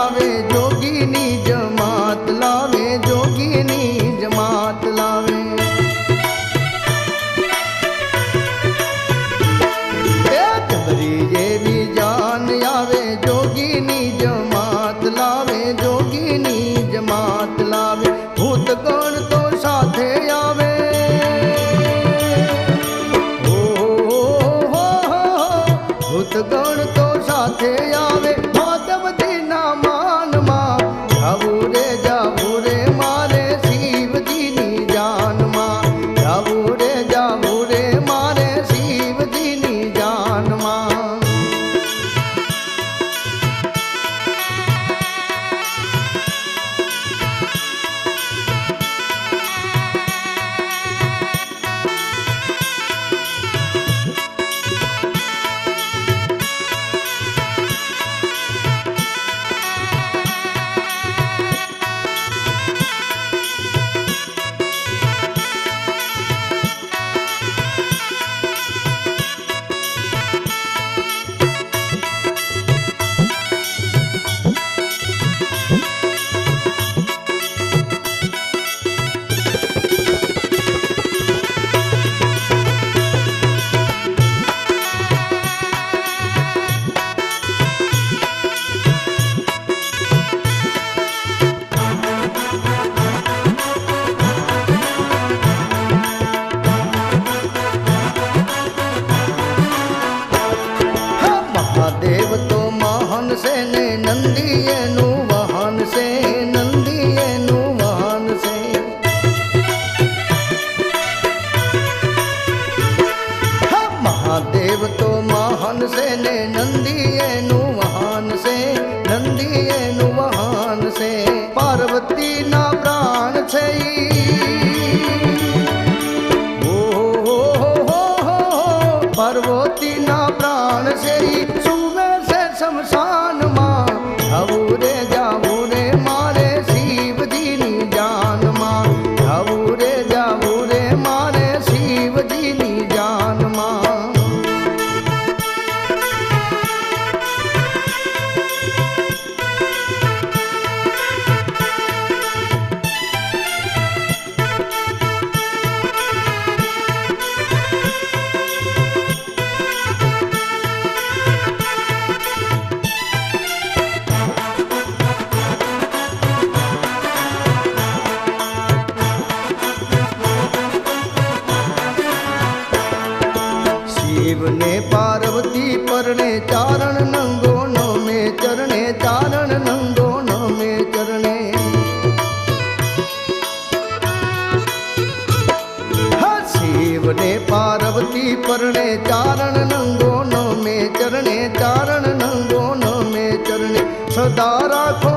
लावे जोगीनी जमात लावे जोगीनी जमात लावे चंद्री जेवी जान आवे जोगीनी जमात लावे जोगीनी जमात लावे भूत गण तो साथे आवे भूत गण तो साथे आवे माधव जी ना मान मां जावू रे मारे शिव जी नी जान मां जावू रे मारे शिव जी नी जान मां महादेव तो महान से ने नंदीए नु वाहन से नंदीए नु वाहन से महादेव तो महान से ने नंदीए नु वाहन से नंदीए नु वाहन से पार्वती ना प्राण छे पार्वती ना प्राण से सुवे से शमशान मां जावू रे मारे शिव जी नी जान मां जावू रे मारे शिव जी नी जान मां शिव ने पार्वती परणे चारण नंगो नो में चरणे चारण नंगो नो में चरणे शिव ने पार्वती परणे चारण नंगो नो में चरणे चारण नंगो नो में चरणे सदा राखो